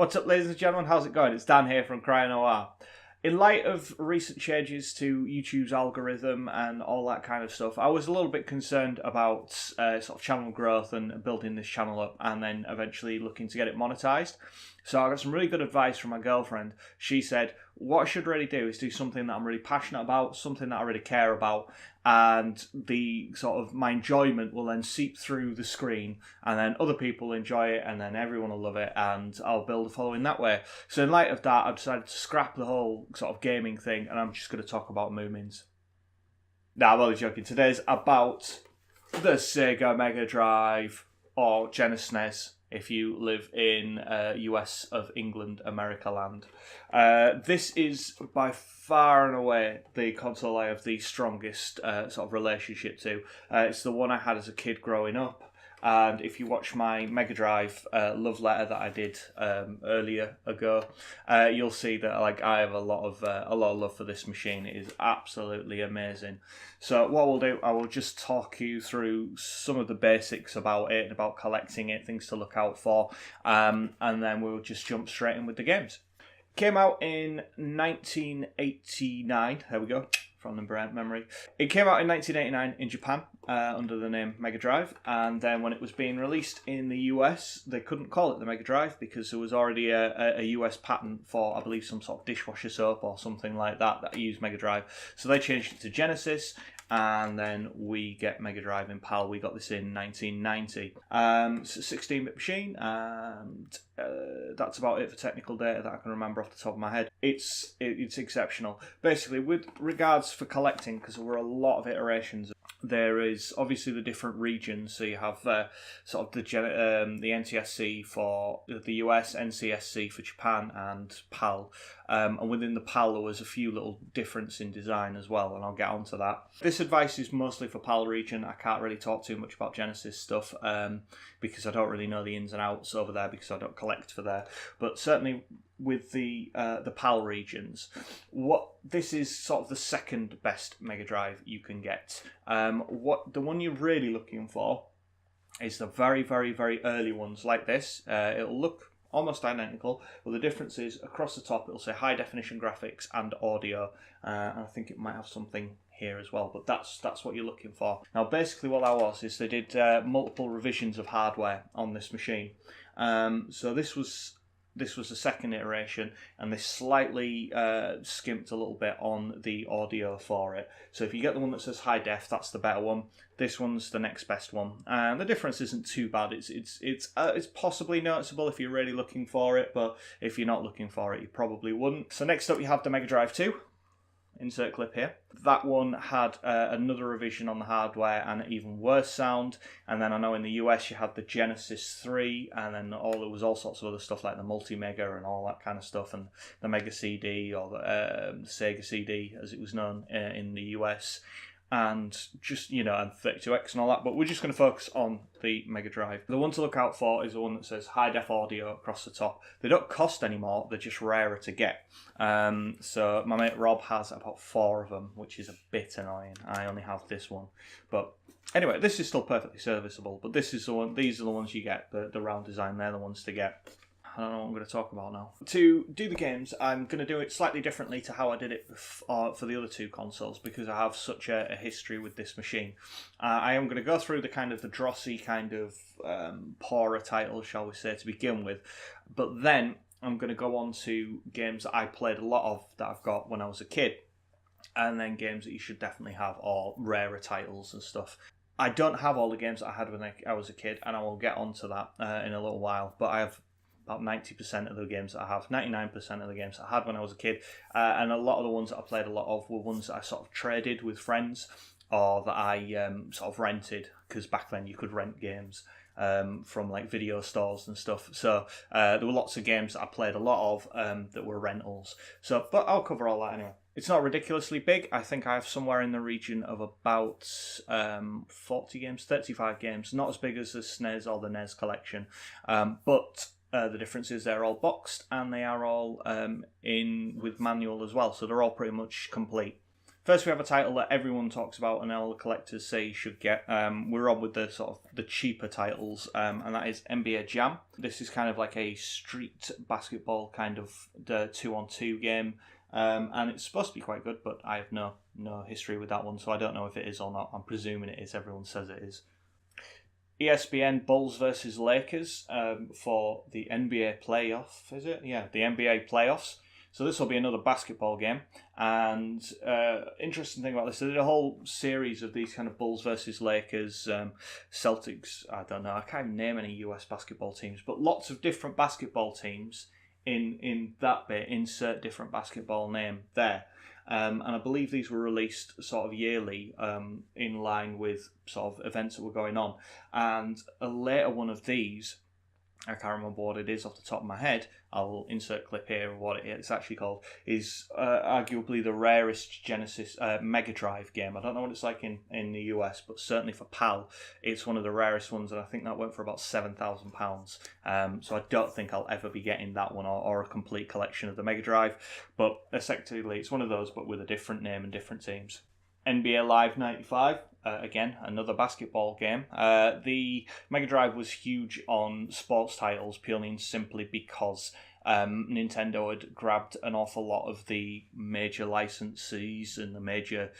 What's up, ladies and gentlemen? How's it going? It's Dan here from Crying OR. In light of recent changes to YouTube's algorithm and all that kind of stuff, I was a little bit concerned about sort of channel growth and building this channel up and then eventually looking to get it monetized. So I got some really good advice from my girlfriend. She said, what I should really do is do something that I'm really passionate about, something that I really care about, and the sort of my enjoyment will then seep through the screen, and then other people enjoy it, and then everyone will love it, and I'll build a following that way. So in light of that, I've decided to scrap the whole sort of gaming thing, and I'm just going to talk about Moomins. Nah, I'm only joking. Today's about the Sega Mega Drive, or Genesis, if you live in US of England, America land. This is by far and away the console I have the strongest sort of relationship to. It's the one I had as a kid growing up. And if you watch my Mega Drive love letter that I did earlier ago, you'll see that I have a lot of love for this machine. It is absolutely amazing. So what we'll do, I will just talk you through some of the basics about it, about collecting it, things to look out for, and then we'll just jump straight in with the games. Came out in 1989. There we go. From the memory. It came out in 1989 in Japan under the name Mega Drive, and then when it was being released in the US, they couldn't call it the Mega Drive because there was already a US patent for, I believe, some sort of dishwasher soap or something like that used Mega Drive. So they changed it to Genesis, and then we get Mega Drive in PAL. We got this in 1990. It's a 16-bit machine, and that's about it for technical data that I can remember off the top of my head. It's exceptional. Basically, with regards for collecting, because there were a lot of iterations, there is obviously the different regions. So you have sort of the NTSC for the US, NCSC for Japan, and PAL. And within the PAL, there was a few little difference in design as well, and I'll get onto that. This advice is mostly for PAL region. I can't really talk too much about Genesis stuff because I don't really know the ins and outs over there because I don't collect for there. But certainly with the PAL regions, this is sort of the second best Mega Drive you can get. The one you're really looking for is the very, very, very early ones like this. It'll look almost identical, but the difference is across the top it'll say high definition graphics and audio, and I think it might have something here as well, but that's what you're looking for. Now basically what that was is they did multiple revisions of hardware on this machine. So this was the second iteration, and they slightly skimped a little bit on the audio for it. So if you get the one that says high def, that's the better one. This one's the next best one, and the difference isn't too bad. It's possibly noticeable if you're really looking for it, but if you're not looking for it, you probably wouldn't. So next up, you have the Mega Drive 2. Insert clip here. That one had another revision on the hardware and even worse sound. And then I know in the US you had the Genesis 3, and then there was all sorts of other stuff like the Multi-Mega and all that kind of stuff, and the Mega CD, or the Sega CD as it was known in the US. And just, and 32X and all that, but we're just going to focus on the Mega Drive. The one to look out for is the one that says high def audio across the top. They don't cost anymore, they're just rarer to get. So my mate Rob has about 4 of them, which is a bit annoying. I only have this one. But anyway, this is still perfectly serviceable, but this is the one. These are the ones you get, the round design, they're the ones to get. I don't know what I'm going to talk about now. To do the games, I'm going to do it slightly differently to how I did it for the other two consoles, because I have such a history with this machine. I am going to go through the drossy poorer titles, shall we say, to begin with, but then I'm going to go on to games that I played a lot of that I've got when I was a kid, and then games that you should definitely have, or rarer titles and stuff. I don't have all the games that I had when I was a kid, and I will get onto that in a little while, but I have about 90% of the games that I have, 99% of the games that I had when I was a kid, and a lot of the ones that I played a lot of were ones that I sort of traded with friends, or that I sort of rented, because back then you could rent games from video stores and stuff. So there were lots of games that I played a lot of that were rentals. But I'll cover all that anyway. It's not ridiculously big. I think I have somewhere in the region of about 40 games, 35 games. Not as big as the SNES or the NES collection, but the difference is they're all boxed, and they are all in with manual as well, so they're all pretty much complete. First, we have a title that everyone talks about and all the collectors say you should get. We're on with the sort of the cheaper titles, and that is Mba Jam. This is kind of like a street basketball kind of 2-on-2 game, and it's supposed to be quite good, but I have no history with that one, so I don't know if it is or not. I'm presuming it is. Everyone says it is. ESPN Bulls versus Lakers for the NBA playoff, is it? Yeah, the NBA playoffs. So this will be another basketball game. And interesting thing about this, they did a whole series of these kind of Bulls versus Lakers, Celtics, I don't know, I can't even name any US basketball teams, but lots of different basketball teams in that bit, insert different basketball name there. And I believe these were released sort of yearly in line with sort of events that were going on. And a later one of these, I can't remember what it is off the top of my head, I'll insert a clip here of what it's actually called, is arguably the rarest Genesis Mega Drive game. I don't know what it's like in the US, but certainly for PAL, it's one of the rarest ones, and I think that went for about £7,000. So I don't think I'll ever be getting that one or a complete collection of the Mega Drive, but effectively it's one of those, but with a different name and different teams. NBA Live 95, again, another basketball game. The Mega Drive was huge on sports titles purely and simply because Nintendo had grabbed an awful lot of the major licensees and the major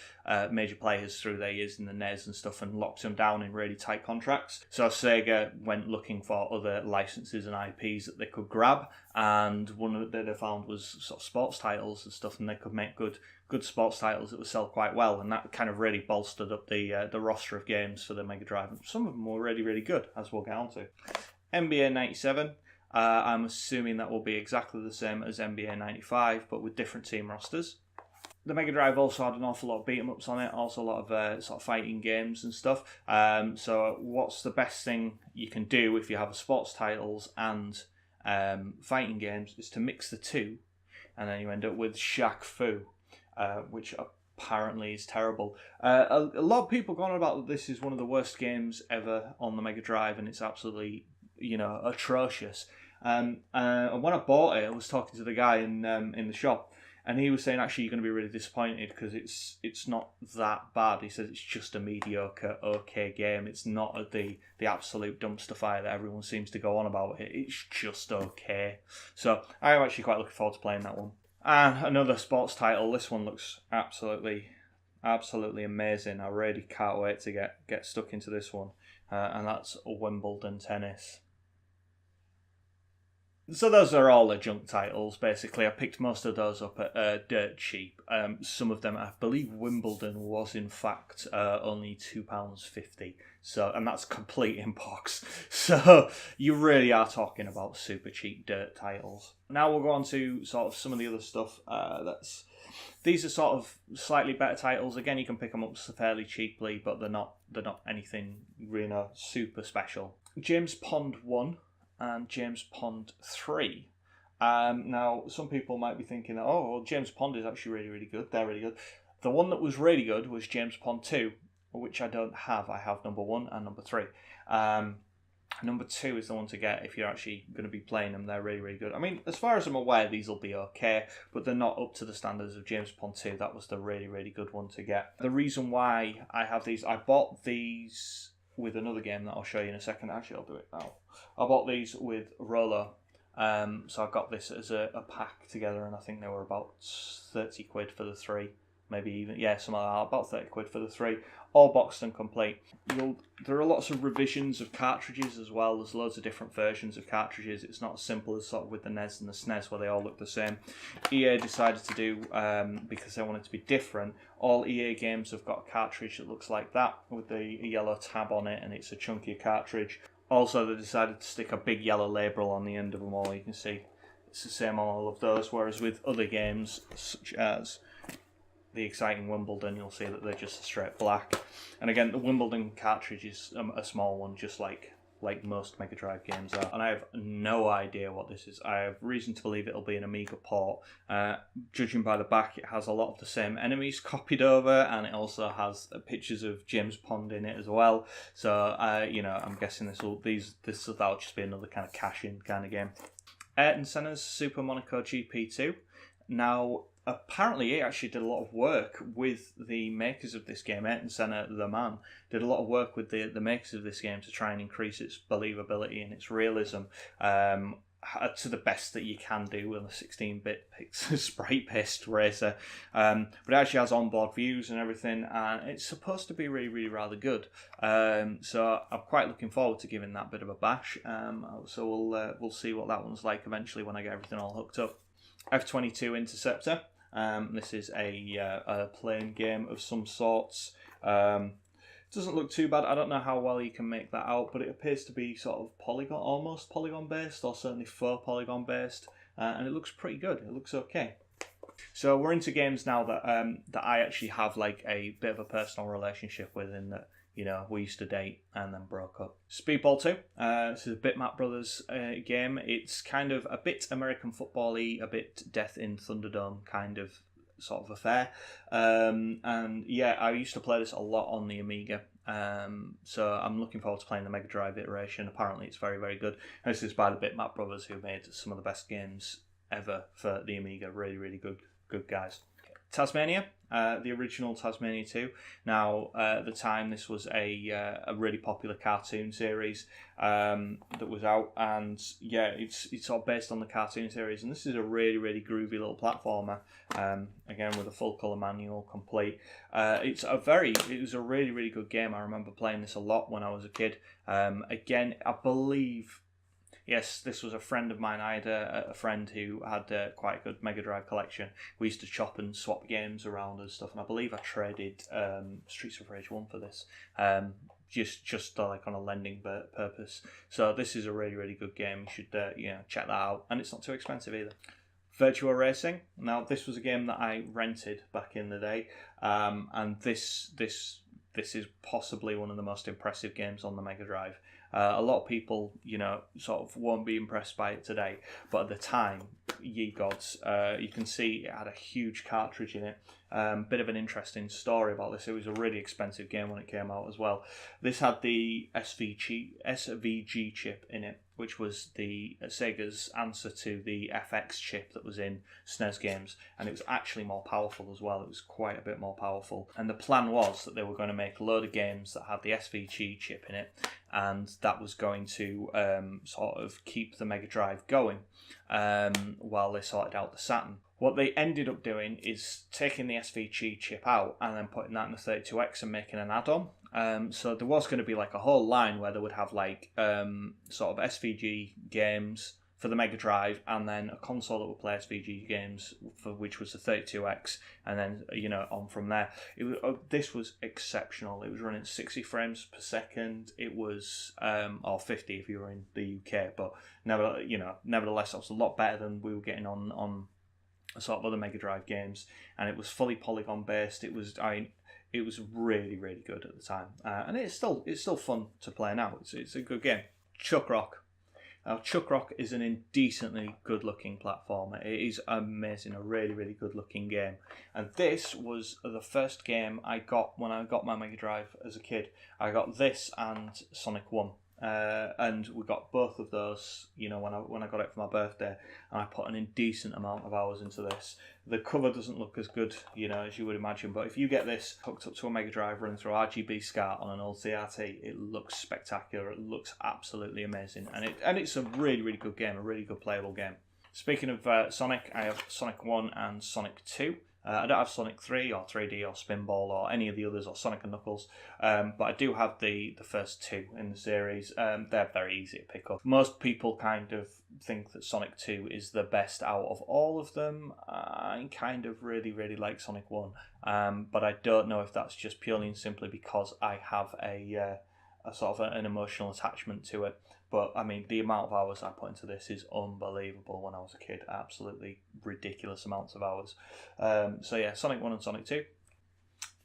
players through their years in the NES and stuff and locked them down in really tight contracts. So Sega went looking for other licenses and IPs that they could grab, and one that they found was sort of sports titles and stuff, and they could make good sports titles that would sell quite well, and that kind of really bolstered up the roster of games for the Mega Drive. Some of them were really, really good, as we'll get on to. NBA 97. I'm assuming that will be exactly the same as NBA 95, but with different team rosters. The Mega Drive also had an awful lot of beat-em-ups on it, also a lot of sort of fighting games and stuff. So what's the best thing you can do if you have sports titles and fighting games is to mix the two, and then you end up with Shaq Fu, which apparently is terrible. A lot of people go on about that this is one of the worst games ever on the Mega Drive, and it's absolutely, atrocious. And when I bought it, I was talking to the guy in the shop, and he was saying actually you're going to be really disappointed because it's not that bad. He says it's just a mediocre, okay game. It's not the absolute dumpster fire that everyone seems to go on about. It's just okay. So I am actually quite looking forward to playing that one. And another sports title. This one looks absolutely amazing. I really can't wait to get stuck into this one. And that's Wimbledon tennis. So those are all the junk titles, basically. I picked most of those up at dirt cheap. Some of them, I believe Wimbledon was in fact only £2.50. So, and that's complete in box. So you really are talking about super cheap dirt titles. Now we'll go on to sort of some of the other stuff. These are sort of slightly better titles. Again, you can pick them up fairly cheaply, but they're not anything really super special. James Pond 1 and James Pond 3. Now, some people might be thinking, oh, well, James Pond is actually really, really good. They're really good. The one that was really good was James Pond 2, which I don't have. I have number 1 and number 3. Number 2 is the one to get if you're actually going to be playing them. They're really, really good. I mean, as far as I'm aware, these will be okay, but they're not up to the standards of James Pond 2. That was the really, really good one to get. The reason why I have these, I bought these with another game that I'll show you in a second. Actually, I'll do it now. I bought these with Rolo. So I got this as a pack together, and I think they were about 30 quid for the 3. Maybe even, something like that, about 30 quid for the 3. All boxed and complete. There are lots of revisions of cartridges as well. There's loads of different versions of cartridges. It's not as simple as sort of with the NES and the SNES where they all look the same. EA decided to do, because they wanted to be different, all EA games have got a cartridge that looks like that with the yellow tab on it, and it's a chunkier cartridge. Also, they decided to stick a big yellow label on the end of them all. You can see it's the same on all of those, whereas with other games, such as the exciting Wimbledon, you'll see that they're just straight black. And again, the Wimbledon cartridge is a small one, just like most Mega Drive games are. And I have no idea what this is. I have reason to believe it'll be an Amiga port. Judging by the back, it has a lot of the same enemies copied over, and it also has pictures of James Pond in it as well. So, I'm guessing that'll just be another kind of cash-in kind of game. Ayrton Senna's Super Monaco GP2. Now, apparently he actually did a lot of work with the makers of this game. Senna, the man, did a lot of work with the makers of this game to try and increase its believability and its realism to the best that you can do with a 16-bit sprite-based racer. But it actually has onboard views and everything, and it's supposed to be really, really rather good. So I'm quite looking forward to giving that bit of a bash. So we'll see what that one's like eventually when I get everything all hooked up. F-22 Interceptor. This is a plane game of some sorts. Doesn't look too bad. I don't know how well you can make that out, but it appears to be sort of almost polygon based, or certainly faux polygon based, and it looks pretty good. It looks okay. So we're into games now that I actually have like a bit of a personal relationship with, in that, you know, we used to date and then broke up. Speedball 2. This is a Bitmap Brothers game. It's kind of a bit American football-y, a bit Death in Thunderdome kind of sort of affair. And yeah, I used to play this a lot on the Amiga. So I'm looking forward to playing the Mega Drive iteration. Apparently it's very, very good. And this is by the Bitmap Brothers, who made some of the best games ever for the Amiga. Really, really good guys. Tasmania, the original Tasmania 2. Now, at the time, this was a really popular cartoon series that was out, and yeah, it's all based on the cartoon series. And this is a really, really groovy little platformer. Again, with a full colour manual complete. It was a really, really good game. I remember playing this a lot when I was a kid. Again, I believe. Yes, this was a friend of mine. I had a friend who had quite a good Mega Drive collection. We used to chop and swap games around and stuff, and I believe I traded Streets of Rage 1 for this, just like on a lending purpose. So this is a really, really good game. You should check that out, and it's not too expensive either. Virtua Racing. Now, this was a game that I rented back in the day, and this is possibly one of the most impressive games on the Mega Drive. A lot of people, sort of won't be impressed by it today, but at the time, ye gods, you can see it had a huge cartridge in it. Bit of an interesting story about this. It was a really expensive game when it came out as well. This had the SVG chip in it, which was the Sega's answer to the FX chip that was in SNES games, and it was actually more powerful as well. It was quite a bit more powerful, and the plan was that they were going to make a load of games that had the SVG chip in it, and that was going to sort of keep the Mega Drive going while they sorted out the Saturn. What they ended up doing is taking the SVG chip out and then putting that in the 32X and making an add-on. So there was going to be like a whole line where they would have like sort of SVG games for the Mega Drive, and then a console that would play SVG games, for which was the 32X, and then on from there. This was exceptional. It was running 60 frames per second. It was or 50 if you were in the UK, but nevertheless, that was a lot better than we were getting on sort of other Mega Drive games, and it was fully polygon based. It was really, really good at the time, and it's still fun to play now. It's a good game. Chuck Rock. Now, Chuck Rock is an indecently good-looking platformer. It is amazing, a really, really good-looking game. And this was the first game I got when I got my Mega Drive as a kid. I got this and Sonic 1. And we got both of those, when I got it for my birthday, and I put an indecent amount of hours into this. The cover doesn't look as good, as you would imagine, but if you get this hooked up to a Mega Drive running through RGB SCART on an old CRT, it looks spectacular. It looks absolutely amazing, and it's a really, really good game, a really good playable game. Speaking of Sonic, I have Sonic 1 and Sonic 2. I don't have Sonic 3 or 3D or Spinball or any of the others, or Sonic and Knuckles, but I do have the first two in the series. They're very easy to pick up. Most people kind of think that Sonic 2 is the best out of all of them. I kind of really, really like Sonic 1, but I don't know if that's just purely and simply because I have a sort of an emotional attachment to it. But I mean, the amount of hours I put into this is unbelievable when I was a kid. Absolutely ridiculous amounts of hours. So yeah, Sonic 1 and Sonic 2.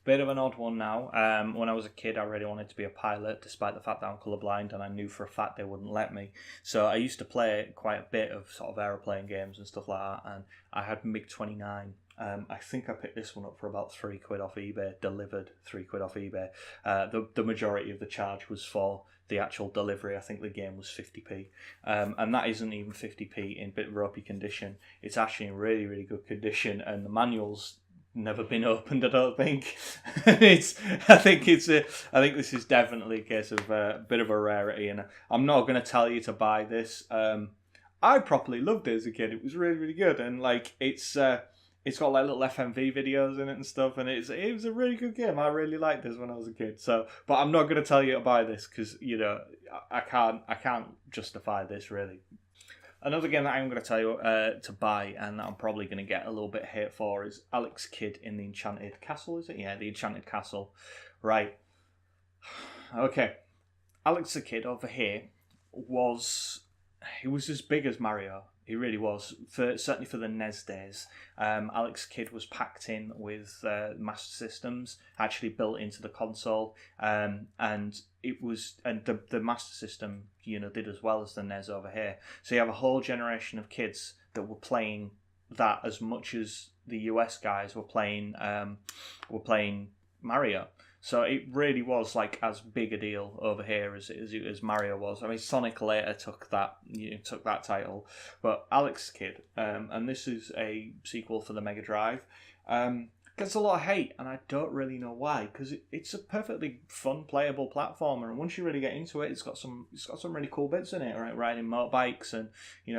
Bit of an odd one now. When I was a kid, I really wanted to be a pilot, despite the fact that I'm colourblind, and I knew for a fact they wouldn't let me. So I used to play quite a bit of sort of aeroplane games and stuff like that, and I had MiG-29. I think I picked this one up for about £3 off eBay, delivered £3 off eBay. The majority of the charge was for the actual delivery. I think the game was 50p. And that isn't even 50p in bit ropey condition. It's actually in really, really good condition, and the manual's never been opened, I don't think. I think this is definitely a case of a bit of a rarity, and I'm not going to tell you to buy this. I properly loved it as a kid. It was really, really good, and like it's got like little FMV videos in it and stuff, and it was a really good game. I really liked this when I was a kid. So, but I'm not going to tell you to buy this because I can't justify this really. Another game that I'm going to tell you to buy, and that I'm probably going to get a little bit hate for, is Alex Kidd in the Enchanted Castle, is it? Yeah, the Enchanted Castle. Right. Okay. Alex the Kid over here was as big as Mario. He really was, certainly for the NES days. Alex Kidd was packed in with Master Systems, actually built into the console, and the Master System, did as well as the NES over here. So you have a whole generation of kids that were playing that as much as the US guys were playing Mario. So it really was like as big a deal over here as Mario was. I mean, Sonic later took that title, but Alex Kidd, and this is a sequel for the Mega Drive, gets a lot of hate, and I don't really know why, because it's a perfectly fun, playable platformer, and once you really get into it, it's got some really cool bits in it, right? Riding motorbikes and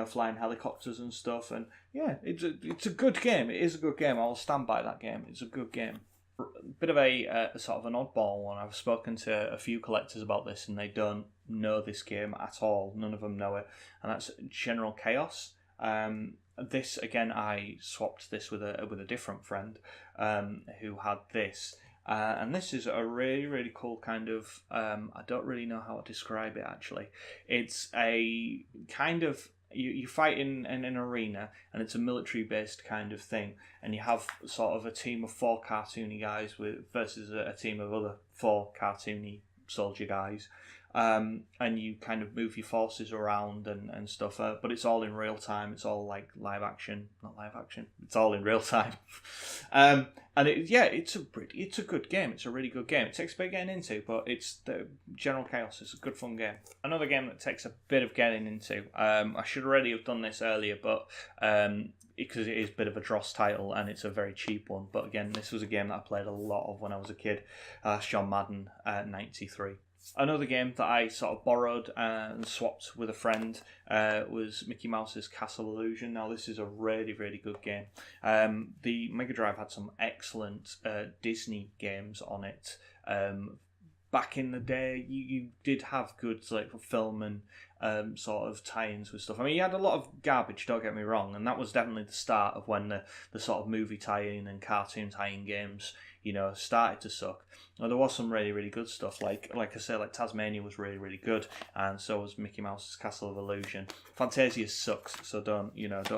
flying helicopters and stuff, and yeah, it's a good game. It is a good game. I'll stand by that game. It's a good game. Bit of a sort of an oddball one. I've spoken to a few collectors about this, and they don't know this game at all. None of them know it, and that's General Chaos. This again, I swapped this with a different friend who had this, and this is a really, really cool kind of. I don't really know how to describe it actually. It's a kind of. You fight in an arena, and it's a military-based kind of thing, and you have sort of a team of 4 cartoony guys versus a team of other 4 cartoony soldier guys, and you kind of move your forces around and stuff, but it's all in real time. It's all like not live action. It's all in real time, and it's a good game. It's a really good game. It takes a bit getting into, but it's the General Chaos. It's a good fun game. Another game that takes a bit of getting into. I should already have done this earlier, but because it is a bit of a dross title and it's a very cheap one. But again, this was a game that I played a lot of when I was a kid. John Madden 93. Another game that I sort of borrowed and swapped with a friend was Mickey Mouse's Castle Illusion. Now, this is a really, really good game. The Mega Drive had some excellent Disney games on it. Back in the day, you did have good like film and sort of tie-ins with stuff. I mean, you had a lot of garbage, don't get me wrong, and that was definitely the start of when the sort of movie tie-in and cartoon tie-in games, started to suck. Now, there was some really, really good stuff, like I say, like Tasmania was really, really good, and so was Mickey Mouse's Castle of Illusion. Fantasia sucks, so don't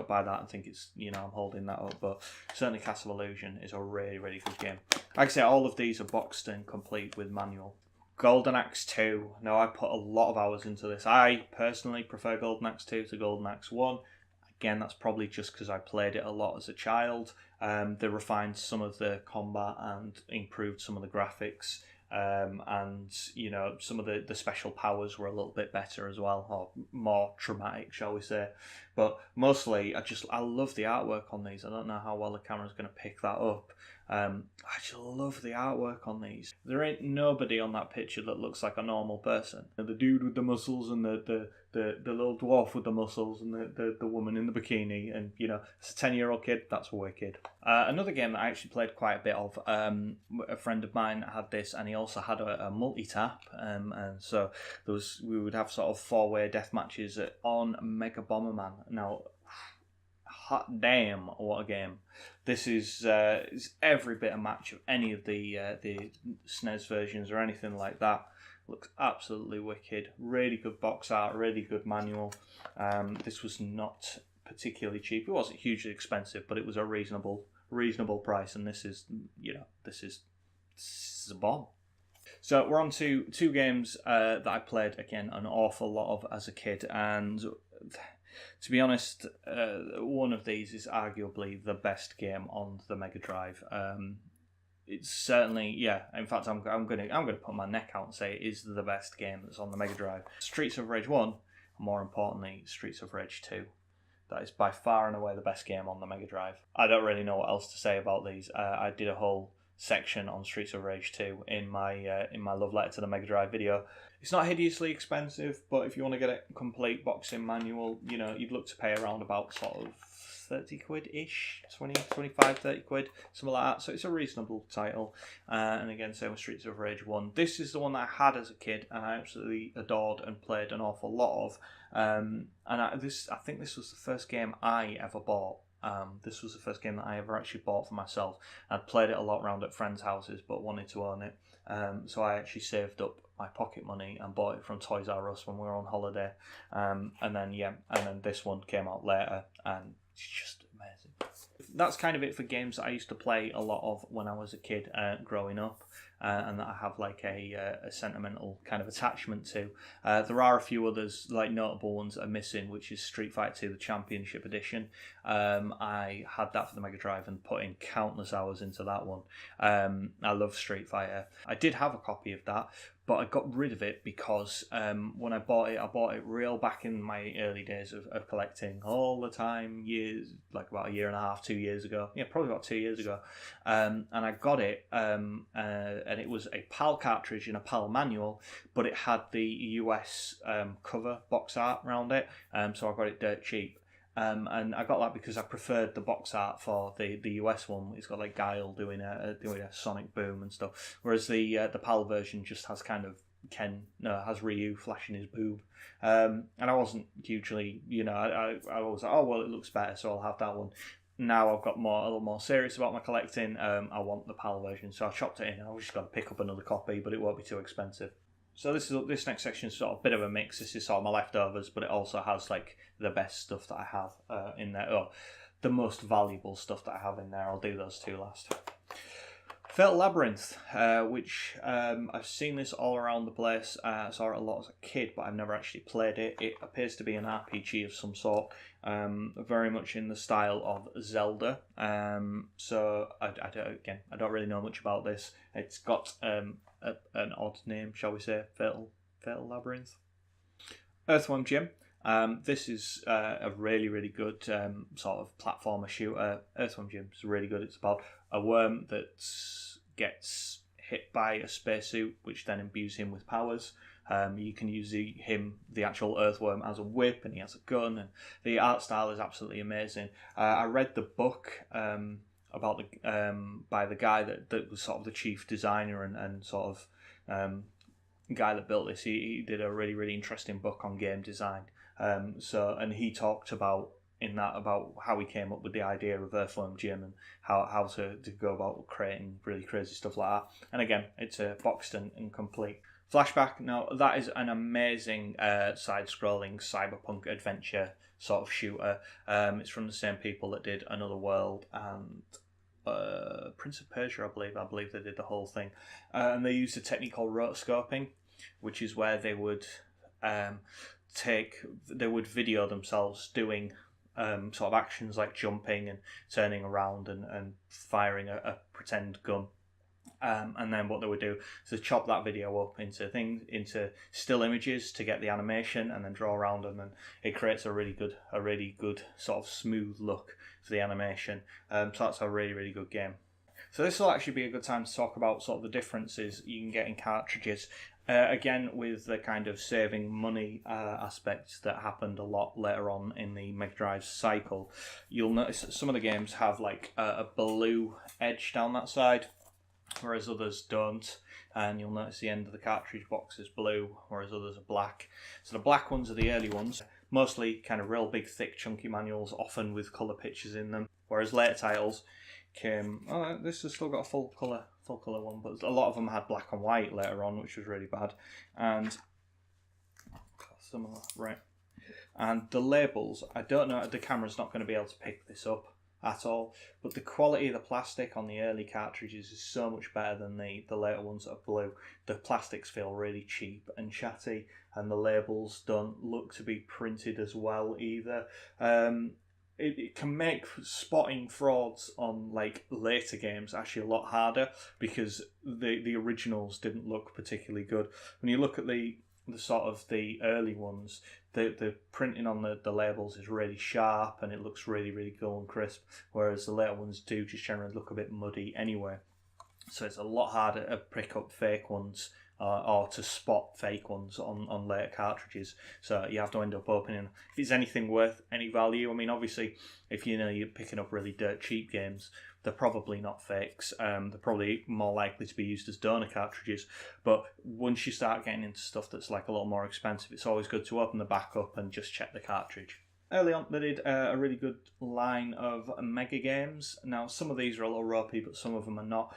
buy that and think it's, I'm holding that up, but certainly Castle of Illusion is a really, really good game. Like I say, all of these are boxed and complete with manual. Golden Axe 2. Now, I put a lot of hours into this. I personally prefer Golden Axe 2 to Golden Axe 1. Again, that's probably just because I played it a lot as a child. They refined some of the combat and improved some of the graphics. And, some of the special powers were a little bit better as well, or more traumatic, shall we say. But mostly, I love the artwork on these. I don't know how well the camera's going to pick that up. I just love the artwork on these. There ain't nobody on that picture that looks like a normal person. The dude with the muscles and the little dwarf with the muscles and the woman in the bikini, and it's a 10-year-old kid. That's wicked. Another game that I actually played quite a bit of. A friend of mine had this, and he also had a multi-tap, and so we would have sort of 4-way death matches on Mega Bomberman. Now, hot damn, what a game! This is every bit a match of any of the SNES versions or anything like that. Looks absolutely wicked. Really good box art, really good manual. This was not particularly cheap. It wasn't hugely expensive, but it was a reasonable price. And this is this is a bomb. So we're on to 2 games that I played, again, an awful lot of as a kid. And to be honest, one of these is arguably the best game on the Mega Drive. It's certainly, yeah. In fact, I'm gonna put my neck out and say it is the best game that's on the Mega Drive. Streets of Rage 1, more importantly, Streets of Rage 2. That is by far and away the best game on the Mega Drive. I don't really know what else to say about these. I did a whole section on Streets of Rage 2 in my Love Letter to the Mega Drive video. It's not hideously expensive, but if you want to get a complete boxing manual, you'd look to pay around about sort of 30 quid-ish, 25, 30 quid, something like that. So it's a reasonable title. And again, same with Streets of Rage 1. This is the one that I had as a kid and I absolutely adored and played an awful lot of. And I think this was the first game I ever bought. This was the first game that I ever actually bought for myself. I'd played it a lot around at friends' houses, but wanted to own it. So I actually saved up my pocket money and bought it from Toys R Us when we were on holiday. And then this one came out later, and it's just amazing. That's kind of it for games that I used to play a lot of when I was a kid growing up. And that I have like a sentimental kind of attachment to. There are a few others, like notable ones that are missing, which is Street Fighter 2, the Championship Edition. I had that for the Mega Drive and put in countless hours into that one. I love Street Fighter. I did have a copy of that, but I got rid of it because when I bought it real back in my early days of collecting all the time, like about a year and a half, 2 years ago. Yeah, probably about 2 years ago. And I got it, and it was a PAL cartridge and a PAL manual, but it had the US cover box art around it, so I got it dirt cheap. And I got that because I preferred the box art for the US one. It's got like Guile doing a sonic boom and stuff, whereas the PAL version just has kind of has Ryu flashing his boob. And I wasn't hugely, I was like, oh well, it looks better, so I'll have that one. Now I've got a little more serious about my collecting. I want the PAL version, so I chopped it in. I was just got to pick up another copy, but it won't be too expensive. So this next section is sort of a bit of a mix. This is sort of my leftovers, but it also has like the best stuff that I have in there, or the most valuable stuff that I have in there. I'll do those 2 last. Fatal Labyrinth, which I've seen this all around the place. I saw it a lot as a kid, but I've never actually played it. It appears to be an RPG of some sort, very much in the style of Zelda. So I don't really know much about this. It's got an odd name, shall we say, Fatal Labyrinth. Earthworm Jim. This is a really, really good sort of platformer shooter. Earthworm Jim is really good. It's about a worm that gets hit by a spacesuit, which then imbues him with powers. You can use the actual earthworm as a whip, and he has a gun, and the art style is absolutely amazing. I read the book about by the guy that was sort of the chief designer and sort of guy that built this. He did a really, really interesting book on game design. And he talked about how he came up with the idea of Earthworm Jim and how to go about creating really crazy stuff like that. And again, it's boxed and complete. Flashback, now that is an amazing side-scrolling cyberpunk adventure sort of shooter. It's from the same people that did Another World and Prince of Persia, I believe they did the whole thing. And they used a technique called rotoscoping, which is where they would video themselves doing sort of actions like jumping and turning around and firing a pretend gun. And then what they would do is to chop that video up into still images to get the animation, and then draw around them, and it creates a really good sort of smooth look for the animation. So that's a really, really good game. So this will actually be a good time to talk about sort of the differences you can get in cartridges. Again, with the kind of saving money aspect that happened a lot later on in the Mega Drive cycle, you'll notice that some of the games have like a blue edge down that side, whereas others don't. And you'll notice the end of the cartridge box is blue, whereas others are black. So the black ones are the early ones, mostly kind of real big, thick, chunky manuals, often with colour pictures in them. Whereas later titles came, this has still got a full colour one, but a lot of them had black and white later on, which was really bad. And some of that, right. And the labels, I don't know, the camera's not going to be able to pick this up, at all. But the quality of the plastic on the early cartridges is so much better than the later ones that are blue. The plastics feel really cheap and chatty, and the labels don't look to be printed as well either. It can make spotting frauds on like later games actually a lot harder, because the originals didn't look particularly good. When you look at the sort of the early ones, the printing on the labels is really sharp and it looks really, really cool and crisp, whereas the later ones do just generally look a bit muddy anyway. So it's a lot harder to pick up fake ones or to spot fake ones on later cartridges. So you have to end up opening. If it's anything worth any value, I mean, obviously, if you're picking up really dirt cheap games, they're probably not fakes. They're probably more likely to be used as donor cartridges. But once you start getting into stuff that's like a little more expensive, it's always good to open the back up and just check the cartridge. Early on, they did a really good line of mega games. Now, some of these are a little ropey, but some of them are not.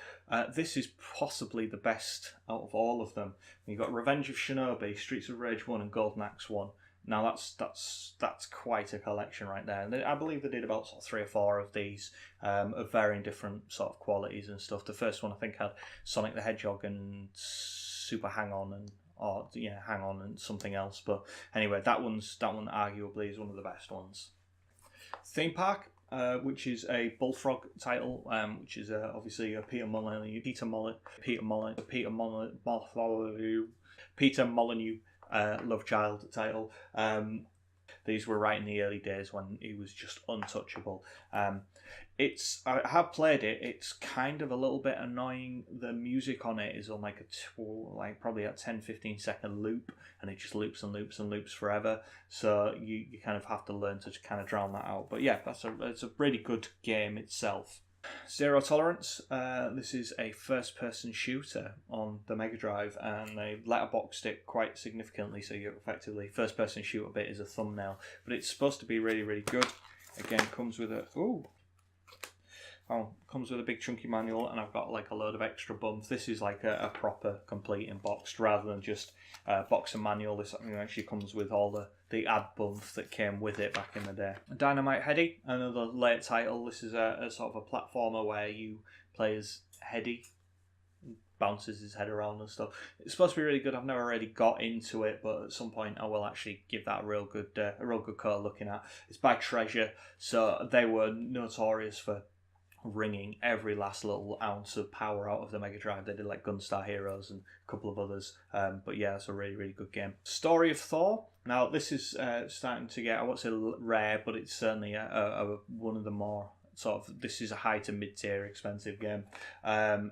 This is possibly the best out of all of them. You've got Revenge of Shinobi, Streets of Rage 1 and Golden Axe 1. Now, that's quite a collection right there. And I believe they did about sort of 3 or 4 of these of varying different sort of qualities and stuff. The first one, I think, had Sonic the Hedgehog and Super Hang-On and something else. But anyway, that one arguably is one of the best ones. Theme Park, which is a Bullfrog title, which is obviously a Peter Molyneux love child title. These were right in the early days when he was just untouchable. I have played it. It's kind of a little bit annoying. The music on it is on like probably a 10-15 second loop, and it just loops and loops and loops forever. So you kind of have to learn to kind of drown that out. But yeah, it's a really good game itself. Zero Tolerance. This is a first-person shooter on the Mega Drive, and they letterboxed it quite significantly. So you effectively first-person shooter bit is a thumbnail, but it's supposed to be really, really good. Again, comes with a big chunky manual, and I've got like a load of extra bumps. This is like a proper complete and boxed rather than just a box and manual. This actually comes with all the ad bumps that came with it back in the day. Dynamite Headdy, another late title. This is a sort of a platformer where you play as Headdy, bounces his head around and stuff. It's supposed to be really good. I've never really got into it, but at some point I will actually give that a real good cut looking at. It's by Treasure, so they were notorious for wringing every last little ounce of power out of the Mega Drive. They did like Gunstar Heroes and a couple of others, but yeah, it's a really, really good game. Story of Thor. Now this is starting to get, I won't say rare, but it's certainly one of the more sort of, this is a high to mid-tier expensive game.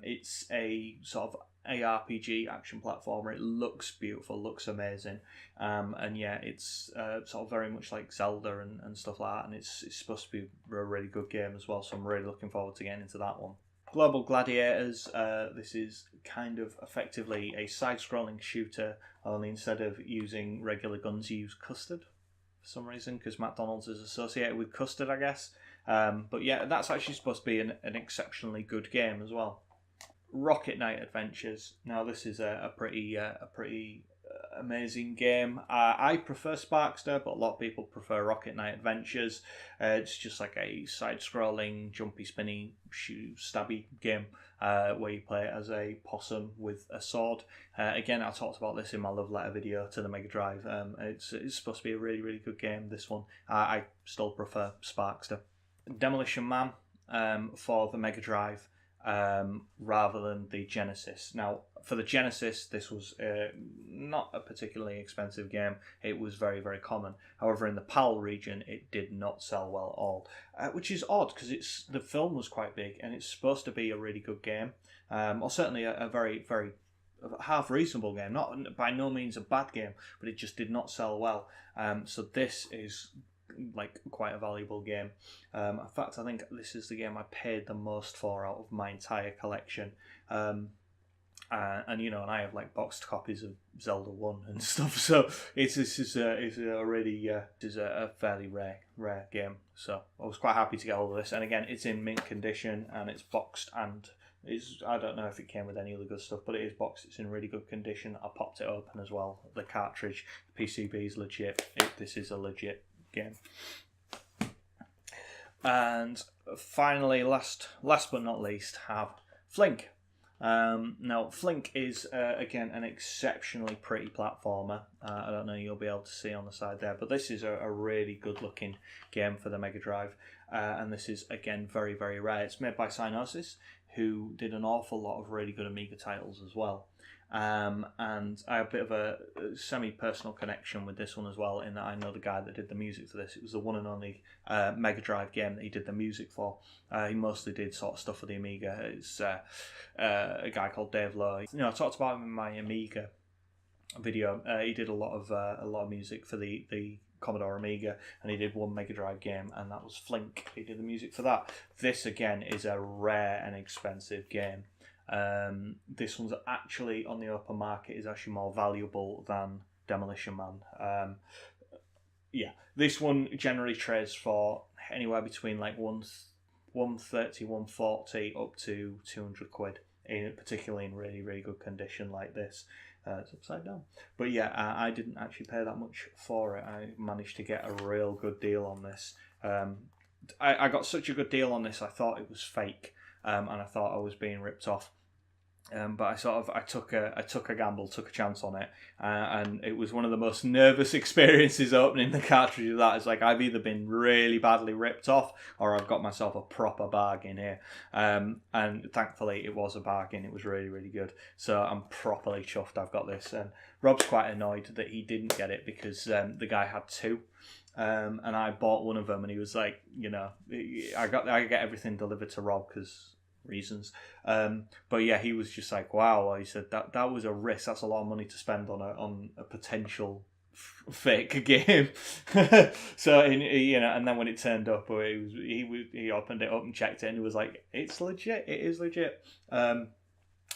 It's a sort of ARPG action platformer. It looks beautiful, looks amazing, and yeah, it's sort of very much like Zelda and stuff like that, and it's supposed to be a really good game as well, so I'm really looking forward to getting into that one. Global Gladiators. This is kind of effectively a side-scrolling shooter, only instead of using regular guns you use custard for some reason, because McDonald's is associated with custard, I guess. But yeah, that's actually supposed to be an exceptionally good game as well. Rocket Knight Adventures. Now this is a pretty amazing game. I prefer Sparkster, but a lot of people prefer Rocket Knight Adventures. It's just like a side-scrolling, jumpy, spinny, stabby game where you play as a possum with a sword. Again, I talked about this in my love letter video to the Mega Drive. It's supposed to be a really, really good game, this one. I still prefer Sparkster. Demolition Man for the Mega Drive. Rather than the Genesis. Now, for the Genesis, this was not a particularly expensive game. It was very, very common. However, in the PAL region, it did not sell well at all, which is odd because the film was quite big and it's supposed to be a really good game, or certainly a very, very half reasonable game. Not by no means a bad game, but it just did not sell well. So this is like quite a valuable game. In fact, I think this is the game I paid the most for out of my entire collection. And I have like boxed copies of Zelda 1 and stuff, so this is a fairly rare game. So I was quite happy to get all of this, and again, it's in mint condition and it's boxed, and I don't know if it came with any other good stuff, but it is boxed. It's in really good condition. I popped it open as well. The cartridge, the PCB is legit. This is a legit game. And finally, last but not least, have Flink. Now, Flink is, again, an exceptionally pretty platformer. I don't know, you'll be able to see on the side there, but this is a really good-looking game for the Mega Drive. And this is, again, very, very rare. It's made by Psygnosis, who did an awful lot of really good Amiga titles as well. And I have a bit of a semi-personal connection with this one as well, in that I know the guy that did the music for this. It was the one and only Mega Drive game that he did the music for. He mostly did sort of stuff for the Amiga. It's a guy called Dave Lowe. You know, I talked about him in my Amiga video. He did a lot of music for the Commodore Amiga, and he did one Mega Drive game, and that was Flink. He did the music for that. This, again, is a rare and expensive game. This one's actually on the open market is actually more valuable than Demolition Man. Yeah, this one generally trades for anywhere between like 130, 140 up to 200 quid, particularly in really, really good condition like this. It's upside down. But yeah, I didn't actually pay that much for it. I managed to get a real good deal on this. I got such a good deal on this, I thought it was fake, and I thought I was being ripped off. But I took a gamble, took a chance on it, and it was one of the most nervous experiences opening the cartridge of that. It's like I've either been really badly ripped off, or I've got myself a proper bargain here. And thankfully, it was a bargain. It was really, really good. So I'm properly chuffed I've got this. And Rob's quite annoyed that he didn't get it because the guy had two. And I bought one of them, and he was like, you know, I get everything delivered to Rob because reasons. But yeah, he was just like, wow. He said that was a risk. That's a lot of money to spend on a potential fake game. So you know, and then when it turned up, he opened it up and checked it, and he was like, it's legit. It is legit.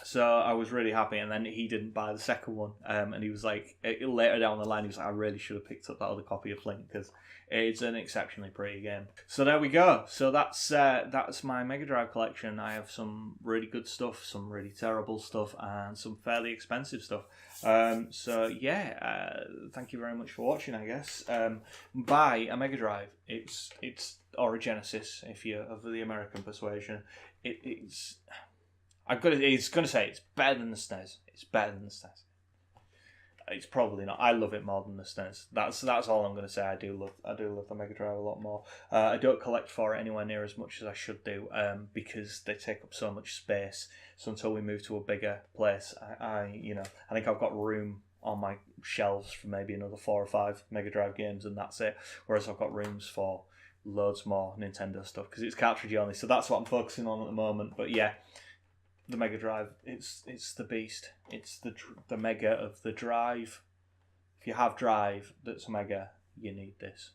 So I was really happy, and then he didn't buy the second one, and he was like, later down the line, he was like, I really should have picked up that other copy of Flink because it's an exceptionally pretty game. So there we go. So that's my Mega Drive collection. I have some really good stuff, some really terrible stuff, and some fairly expensive stuff. So yeah, thank you very much for watching. I guess buy a Mega Drive. It's or a Genesis if you're of the American persuasion. It's. It's going to say it's better than the SNES. It's better than the SNES. It's probably not. I love it more than the SNES. That's all I'm going to say. I do love the Mega Drive a lot more. I don't collect for it anywhere near as much as I should do because they take up so much space. So until we move to a bigger place, I think I've got room on my shelves for maybe another 4 or 5 Mega Drive games, and that's it. Whereas I've got rooms for loads more Nintendo stuff because it's cartridge only. So that's what I'm focusing on at the moment. But yeah. The Mega Drive, it's the beast. It's the Mega of the Drive. If you have Drive that's Mega, you need this.